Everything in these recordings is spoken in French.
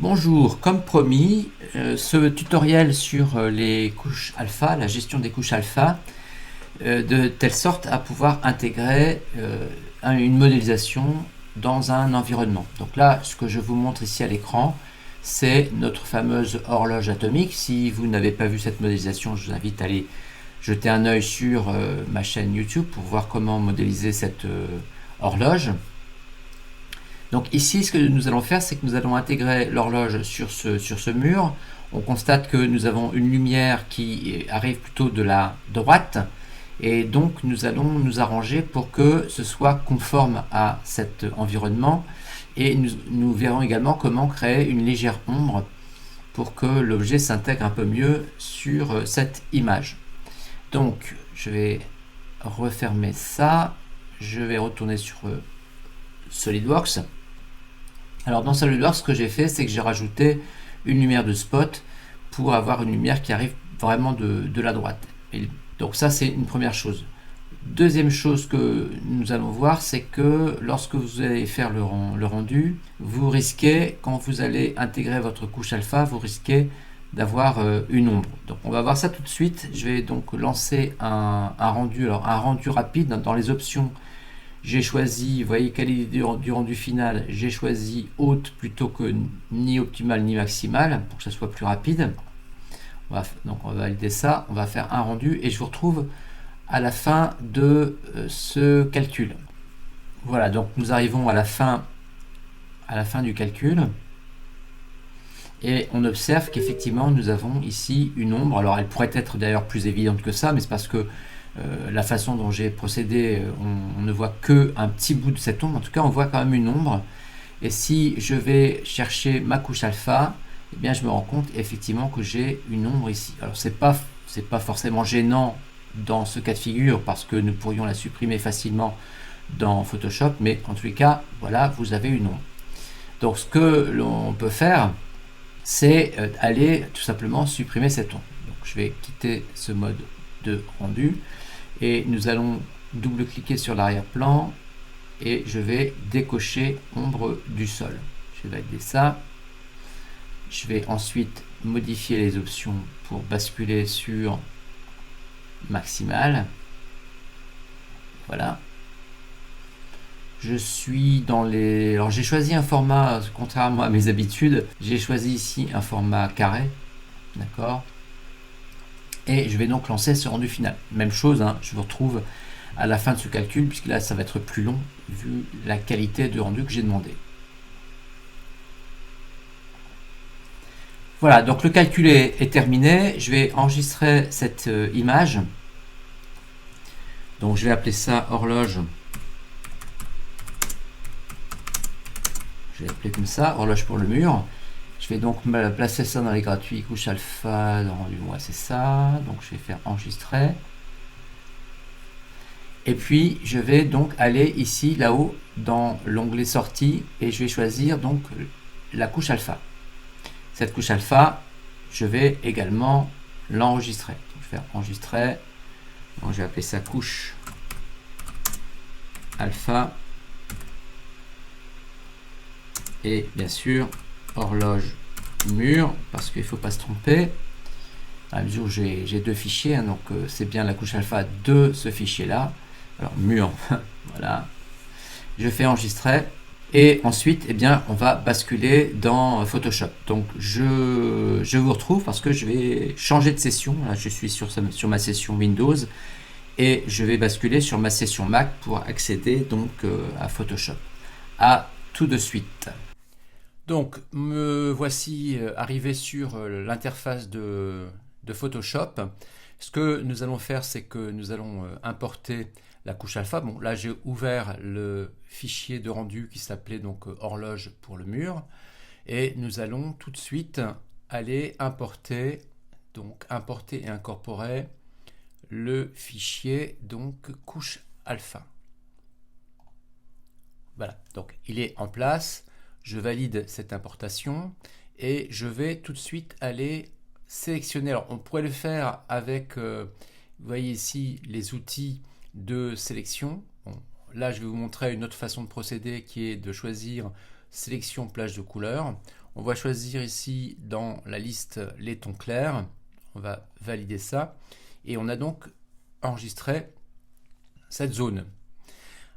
Bonjour, comme promis, ce tutoriel sur les couches alpha, la gestion des couches alpha, de telle sorte à pouvoir intégrer une modélisation dans un environnement. Donc là, ce que je vous montre ici à l'écran, c'est notre fameuse horloge atomique. Si vous n'avez pas vu cette modélisation, je vous invite à aller jeter un œil sur ma chaîne YouTube pour voir comment modéliser cette horloge. Donc ici, ce que nous allons faire, c'est que nous allons intégrer l'horloge sur ce mur. On constate que nous avons une lumière qui arrive plutôt de la droite. Et donc, nous allons nous arranger pour que ce soit conforme à cet environnement. Et nous verrons également comment créer une légère ombre pour que l'objet s'intègre un peu mieux sur cette image. Donc, je vais refermer ça. Je vais retourner sur SolidWorks. Alors dans SolidWorks, ce que j'ai fait, c'est que j'ai rajouté une lumière de spot pour avoir une lumière qui arrive vraiment de la droite. Et donc ça, c'est une première chose. Deuxième chose que nous allons voir, c'est que lorsque vous allez faire le rendu, vous risquez, quand vous allez intégrer votre couche alpha, vous risquez d'avoir une ombre. Donc on va voir ça tout de suite. Je vais donc lancer un rendu. Alors un rendu rapide dans les options. J'ai choisi, vous voyez, qualité du rendu final, j'ai choisi haute plutôt que ni optimale ni maximale pour que ça soit plus rapide. Donc on va valider ça, on va faire un rendu et je vous retrouve à la fin de ce calcul. Voilà, donc nous arrivons à la fin du calcul et on observe qu'effectivement nous avons ici une ombre. Alors elle pourrait être d'ailleurs plus évidente que ça, mais c'est parce que la façon dont j'ai procédé, on ne voit que un petit bout de cette ombre. En tout cas, on voit quand même une ombre. Et si je vais chercher ma couche alpha, eh bien, je me rends compte effectivement que j'ai une ombre ici. Alors, c'est pas forcément gênant dans ce cas de figure parce que nous pourrions la supprimer facilement dans Photoshop, mais en tous les cas, voilà, vous avez une ombre. Donc, ce que l'on peut faire, c'est aller tout simplement supprimer cette ombre. Donc, je vais quitter ce mode de rendu. Et nous allons double-cliquer sur l'arrière-plan et je vais décocher ombre du sol. Je vais valider ça. Je vais ensuite modifier les options pour basculer sur maximal. Voilà. Je suis dans les... Alors j'ai choisi un format, contrairement à mes habitudes, j'ai choisi ici un format carré. D'accord ? Et je vais donc lancer ce rendu final. Même chose, hein, je vous retrouve à la fin de ce calcul, puisque là, ça va être plus long, vu la qualité de rendu que j'ai demandé. Voilà, donc le calcul est terminé. Je vais enregistrer cette image. Donc je vais appeler ça horloge. Je vais appeler comme ça, horloge pour le mur. Je vais donc me placer ça dans les gratuits, couche alpha, dans rendu, moi c'est ça. Donc je vais faire enregistrer. Et puis je vais donc aller ici, là-haut, dans l'onglet sortie, et je vais choisir donc la couche alpha. Cette couche alpha, je vais également l'enregistrer. Je vais faire enregistrer. Donc je vais appeler ça couche alpha. Et bien sûr, horloge mur, parce qu'il ne faut pas se tromper. À mesure où j'ai deux fichiers, hein, donc c'est bien la couche alpha de ce fichier-là. Alors mur, voilà. Je fais enregistrer. Et ensuite, eh bien, on va basculer dans Photoshop. Donc je vous retrouve parce que je vais changer de session. Là, je suis sur ma session Windows. Et je vais basculer sur ma session Mac pour accéder donc à Photoshop. À tout de suite. Donc, me voici arrivé sur l'interface de Photoshop. Ce que nous allons faire, c'est que nous allons importer la couche alpha. Bon, là, j'ai ouvert le fichier de rendu qui s'appelait donc horloge pour le mur. Et nous allons tout de suite aller importer et incorporer le fichier donc couche alpha. Voilà, donc il est en place. Je valide cette importation et je vais tout de suite aller sélectionner. Alors on pourrait le faire avec, vous voyez ici, les outils de sélection. Bon, là je vais vous montrer une autre façon de procéder qui est de choisir sélection plage de couleurs. On va choisir ici dans la liste les tons clairs. On va valider ça. Et on a donc enregistré cette zone.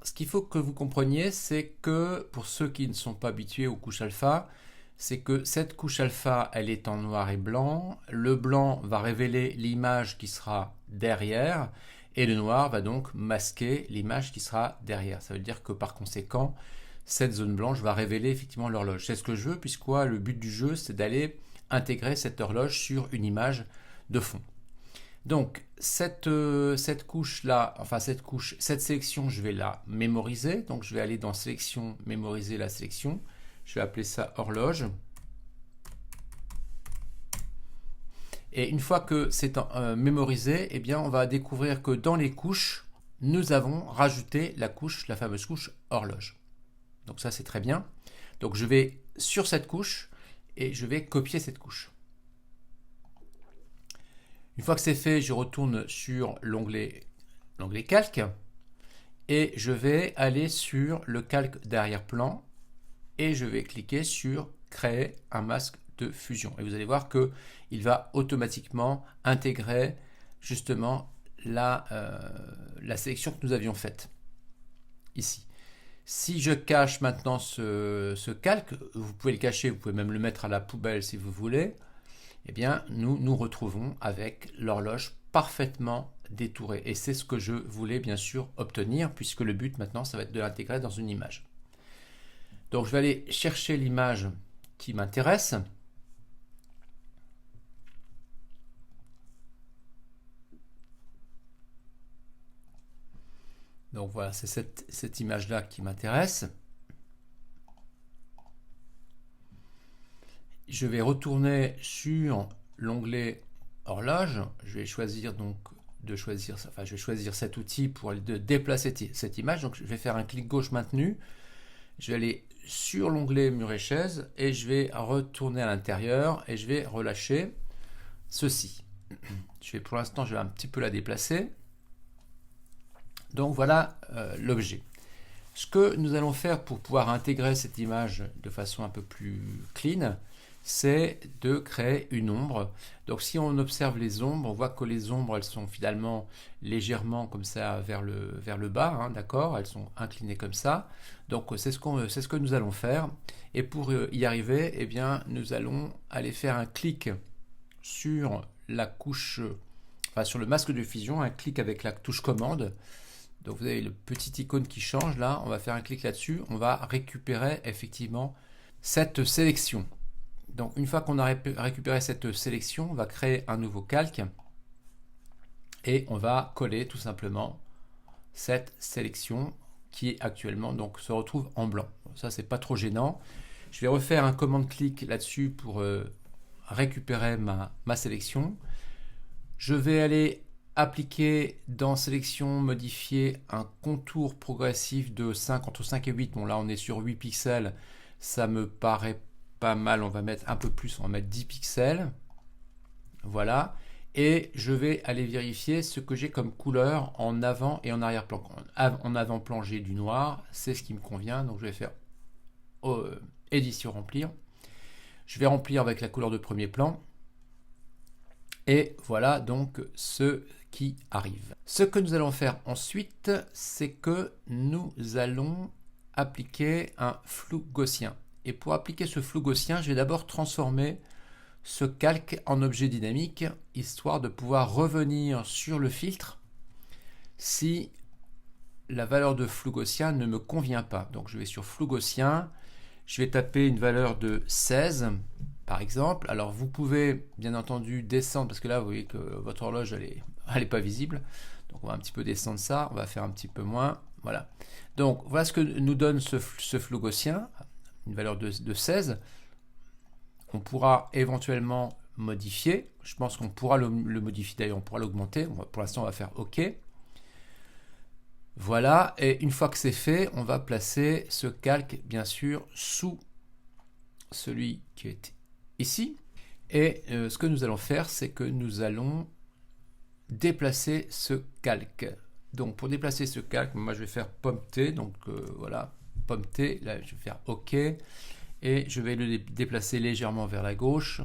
Ce qu'il faut que vous compreniez, c'est que pour ceux qui ne sont pas habitués aux couches alpha, c'est que cette couche alpha, elle est en noir et blanc. Le blanc va révéler l'image qui sera derrière et le noir va donc masquer l'image qui sera derrière. Ça veut dire que par conséquent, cette zone blanche va révéler effectivement l'horloge. C'est ce que je veux, puisque le but du jeu, c'est d'aller intégrer cette horloge sur une image de fond. Donc cette couche-là, enfin cette sélection, je vais la mémoriser. Donc je vais aller dans sélection, mémoriser la sélection. Je vais appeler ça horloge. Et une fois que c'est mémorisé, eh bien, on va découvrir que dans les couches, nous avons rajouté la fameuse couche horloge. Donc ça, c'est très bien. Donc je vais sur cette couche et je vais copier cette couche. Une fois que c'est fait, je retourne sur l'onglet calque et je vais aller sur le calque d'arrière-plan et je vais cliquer sur créer un masque de fusion. Et vous allez voir que il va automatiquement intégrer justement la sélection que nous avions faite ici. Si je cache maintenant ce calque, vous pouvez le cacher, vous pouvez même le mettre à la poubelle si vous voulez, eh bien nous nous retrouvons avec l'horloge parfaitement détourée. Et c'est ce que je voulais bien sûr obtenir, puisque le but maintenant, ça va être de l'intégrer dans une image. Donc je vais aller chercher l'image qui m'intéresse. Donc voilà, c'est cette image-là qui m'intéresse. Je vais retourner sur l'onglet horloge. Je vais choisir donc je vais choisir cet outil pour déplacer cette image. Donc je vais faire un clic gauche maintenu. Je vais aller sur l'onglet mur et chaise et je vais retourner à l'intérieur et je vais relâcher ceci. Pour l'instant, je vais un petit peu la déplacer. Donc voilà l'objet. Ce que nous allons faire pour pouvoir intégrer cette image de façon un peu plus clean, c'est de créer une ombre. Donc si on observe les ombres, on voit que les ombres, elles sont finalement légèrement comme ça vers le bas, hein, d'accord, elles sont inclinées comme ça. Donc c'est ce que nous allons faire. Et pour y arriver, eh bien, nous allons aller faire un clic sur la couche, sur le masque de fusion, un clic avec la touche commande. Donc vous avez le petit icône qui change là, on va faire un clic là-dessus, on va récupérer effectivement cette sélection. Donc une fois qu'on a récupéré cette sélection, on va créer un nouveau calque et on va coller tout simplement cette sélection qui actuellement donc se retrouve en blanc. Ça c'est pas trop gênant. Je vais refaire un commande-clic là-dessus pour récupérer ma sélection. Je vais aller appliquer dans sélection, modifier un contour progressif de entre 5 et 8. Bon là on est sur 8 pixels, ça me paraît pas mal, on va mettre un peu plus, on va mettre 10 pixels. Voilà. Et je vais aller vérifier ce que j'ai comme couleur en avant et en arrière-plan. En avant-plan j'ai du noir, c'est ce qui me convient, donc je vais faire édition remplir. Je vais remplir avec la couleur de premier plan. Et voilà donc ce qui arrive. Ce que nous allons faire ensuite, c'est que nous allons appliquer un flou gaussien. Et pour appliquer ce flou gaussien, je vais d'abord transformer ce calque en objet dynamique, histoire de pouvoir revenir sur le filtre si la valeur de flou gaussien ne me convient pas. Donc je vais sur flou gaussien, je vais taper une valeur de 16 par exemple. Alors vous pouvez bien entendu descendre, parce que là vous voyez que votre horloge elle est pas visible, donc on va un petit peu descendre ça, on va faire un petit peu moins, voilà. Donc voilà ce que nous donne ce flou gaussien, une valeur de 16. On pourra éventuellement modifier, je pense qu'on pourra le modifier, d'ailleurs on pourra l'augmenter, pour l'instant on va faire OK. Voilà, et une fois que c'est fait, on va placer ce calque bien sûr sous celui qui est ici. Et ce que nous allons faire, c'est que nous allons déplacer ce calque. Donc pour déplacer ce calque, moi je vais faire pomme T, donc voilà, pomme T, là je vais faire OK. et je vais le déplacer légèrement vers la gauche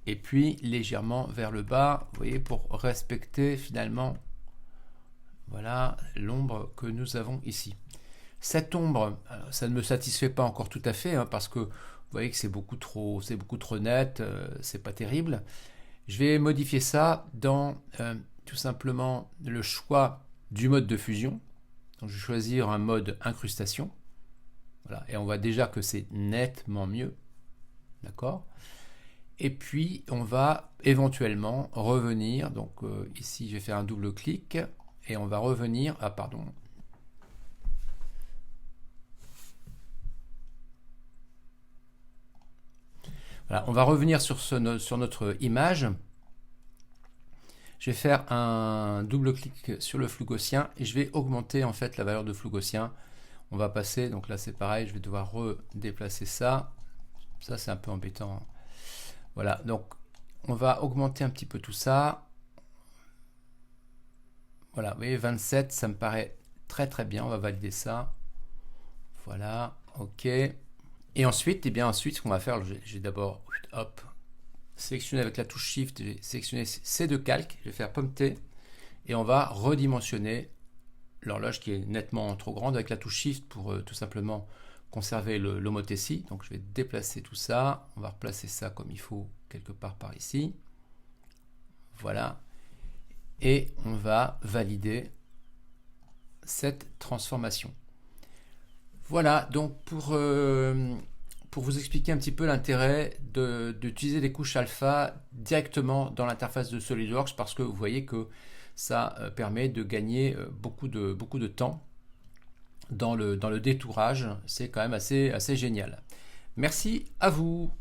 et puis légèrement vers le bas, vous voyez, pour respecter finalement, voilà, l'ombre que nous avons ici. Cette ombre, ça ne me satisfait pas encore tout à fait, hein, parce que vous voyez que c'est beaucoup trop net, c'est pas terrible. Je vais modifier ça dans tout simplement le choix du mode de fusion. Donc je vais choisir un mode incrustation. Voilà, et on voit déjà que c'est nettement mieux. D'accord ? Et puis on va éventuellement revenir. Donc ici je vais faire un double clic et on va revenir. Ah pardon. Voilà, on va revenir sur notre image. Je vais faire un double clic sur le flou gaussien et je vais augmenter en fait la valeur de flou gaussien. On va passer, donc là c'est pareil, je vais devoir redéplacer ça. Ça c'est un peu embêtant. Voilà, donc on va augmenter un petit peu tout ça. Voilà, vous voyez 27, ça me paraît très très bien, on va valider ça. Voilà, ok. Et ensuite, ce qu'on va faire, j'ai d'abord, hop, sélectionner avec la touche Shift, j'ai sélectionné ces deux calques, je vais faire Pomme T, et on va redimensionner l'horloge qui est nettement trop grande avec la touche Shift pour tout simplement conserver l'homothétie. Donc je vais déplacer tout ça, on va replacer ça comme il faut quelque part par ici. Voilà. Et on va valider cette transformation. Voilà, donc pour vous expliquer un petit peu l'intérêt d'utiliser des couches alpha directement dans l'interface de SolidWorks, parce que vous voyez que ça permet de gagner beaucoup de temps dans le détourage. C'est quand même assez génial. Merci à vous.